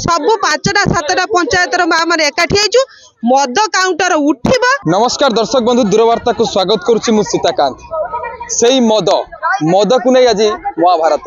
सबु 5टा 7टा पंचायतर माँ मैंने एकाठी आइचु मद काउंटर उठिबा। नमस्कार दर्शक बंधु दूरवार्ता को स्वागत करुच्ची मु सीताकांत। से मद को नहीं आज महाभारत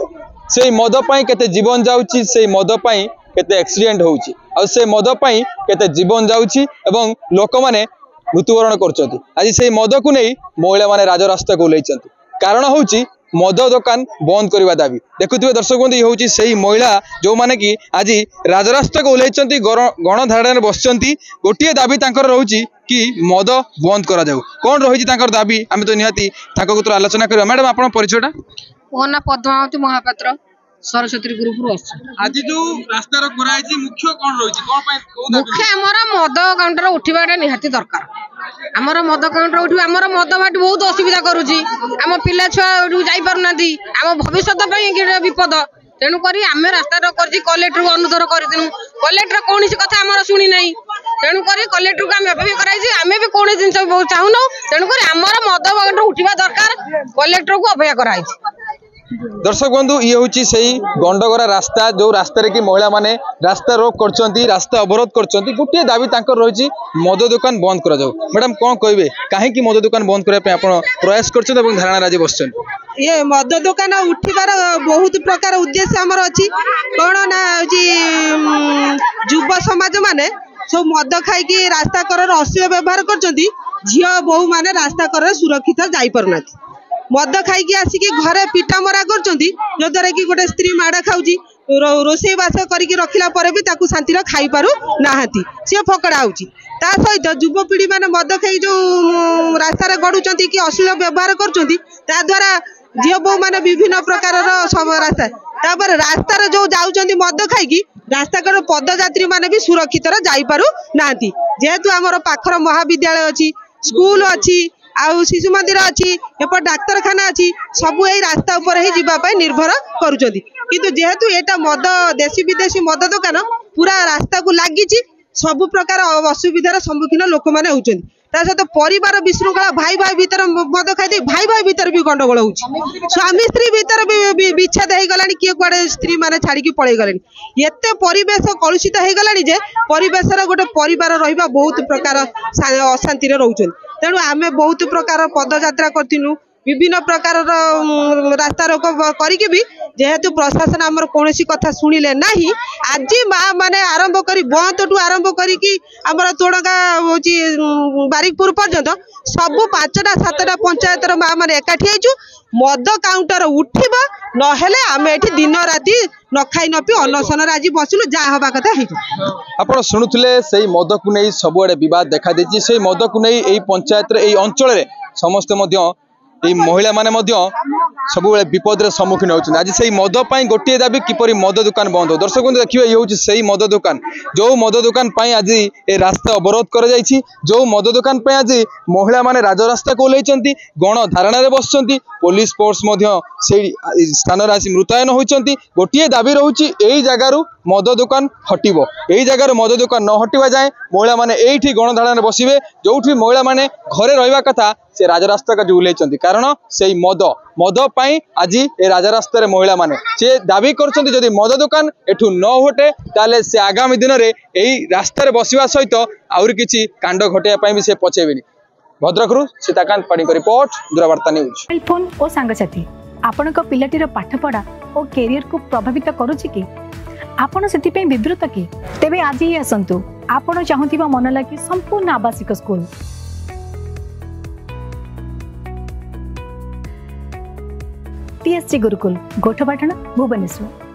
से मद पाई केते जीवन जाउची से मद पाई केते एक्सीडेंट होउची आ से मद पाई केते जीवन जाउची एवं लोक माने मृत्युवरण करछथि। आज से मद को नहीं महिला माने राजरास्ता को लेछथि कारण होउची मद दुकान बंद करने दाबी। देखुए दर्शक बंधु ये हूँ से महिला जो माने कि आज राजरास्ता को ओह्लैंती गणधारण बसचंती गोटे दाबी रोचे कि मद बंद करा जाऊ। कौन रही दाबी आम तो निहाती आलोचना करवा। मैडम आप परिचयटा? मो ना पद्मावती महापात्र सरस्वती ग्रुप आज जो रास्ता मुख्य कौन रही मुख्य आमर मद काउंटर उठा निहाती दरकार। आमर मद काउंटर उठा आमर मद भाटी बहुत असुविधा करुच्ची आम पिला छुआ जापारना आम भविष्य विपद तेणुक आम रास्ता कलेक्टर को अनुरोध करूँ कलेक्टर कौन कथा आम शुणी ना तेणुक कलेक्टर को आम अपेक्षा आम भी कौन जिन चाहूना तेणुक आमर मद काउंटर उठा दरकार कलेक्टर को अपेक्षा कराई। दर्शक बंधु ये हूँ से गंडगरा रास्ता जो रास्ता की महिला माने रास्ता रोक कर रास्ता अवरोध कर गोटे दाबी रही मद दुकान बंद करा जाऊ। मैडम कौन कहे कहीं मद दुकान बंद करने प्रयास कर धारणा राजी बस ये मद दुकान उठिबार बहुत प्रकार उद्देश्य आमर अच्छी कौन ना युव समाज माने सब मद खाई रास्ता कर अश्लील व्यवहार कर झील बहु माने रास्ता कर सुरक्षित जापारना मद खाई आसिक घरे पिटा मरा कर गोटे स्त्री माड़ खाऊँ रोसई बास करके रखला भी शांति खाई पारू ना सी फकड़ा हो सहित युवपीढ़ी मैंने मद खाई जो रास्तार गड़ुंट कि अश्लील व्यवहार करा झील बो मैंने विभिन्न प्रकार रास्ता रास्तार जो जाऊँ मद खाई रास्ता कड़ पदयात्री मैंने भी सुरक्षित जापारू ना जेहेतु आमर पाखर महाविद्यालय अच्छी स्कूल अच्छी आउ शिशु मंदिर अच्छी एपट डाक्तरखाना अच्छी सबू यही रास्ता उपर ही जीवाई निर्भर करुँच किंतु जेहेतु एटा मद देशी विदेशी मद दुकान पूरा रास्ता को लगी सबु प्रकार असुविधार सम्मुखीन लोक मैंने होती सहित परिवार विशृंखला भाई भाई भीतर मद खाई भाई भाई भीतर भी गंडगोल हो स्वामी स्त्री भीतर भी विच्छेद हो गला किए कुआड़े स्त्री मैंने छाड़ी पलि गले एत परिवेश कलुषित हो गला परिवेश गोटे परिवार रहा बहुत प्रकार अशांति रोचे तेणु आम बहुत प्रकार पदयात्रा करूँ विभिन्न प्रकार रास्ता रोक करके भी जेहेतु प्रशासन आमर कौन कथा शुणिले ना आज माँ मैंने आरंभ कर बंतु आरंभ करमर तोड़गा हूँ बारिकपुर पर्यंत सबू 5टा 7टा पंचायतर माँ मैंने एकाठी आइचु मद काउंटर उठिबा नहेले आमे एठी दिन राति न खाई न पी अनशन आज बसलु जहाँ हवा कथा आप शुणुले से मद को नहीं सबुआड़े बद देखा देछि से मद को नहीं यही पंचायत यही अंचल समस्ते महिला माने सब विपद सम्मुखीन होती आज से मद गोटे दाबी किपर मद दुकान बंद हो। दर्शक बंधु देखिए ये हूँ से मद दुकान जो मद दुकान आज ये रास्ता अवरोध कर जो मद दुकान आज महिला माने राजरास्ता को ओह्लैंती गणधारण बस पुलिस फोर्स स्थान आसी मुतयन होती गोटे दाबी रोचे यही जगार मद दुकान हटिबो यही जगार मद दुकान न हटिबा जाए महिला माने एठी गणधारण बसिबे जो महिला माने घरे रहिबा कथा से राजरास्ता का ओह्लैंती कारण से मद पाई आज ये राजरास्तार महिला माने से दाबी करछन्ती जदि मद दुकान एठू न हटे ताले से आगामी दिन में यही रास्तार बसवा सहित आउरी किछि कांड घटाइबा भी से पछेबेनी। भद्रकरू सीताकांत पाणीक रिपोर्ट दूरवार्ता न्यूज। मोबाइल फोन और सांगसाथी आपण पिलाटीर पाठपढ़ा और कैरियर को प्रभावित करुच्ची कि आपण से विवृत कि तेबे आज ही आसतु आपण चाहूथिबा मन लगी संपूर्ण आवासिक स्कूल TSG गुरुकुल गोठपाटण भुवनेश्वर।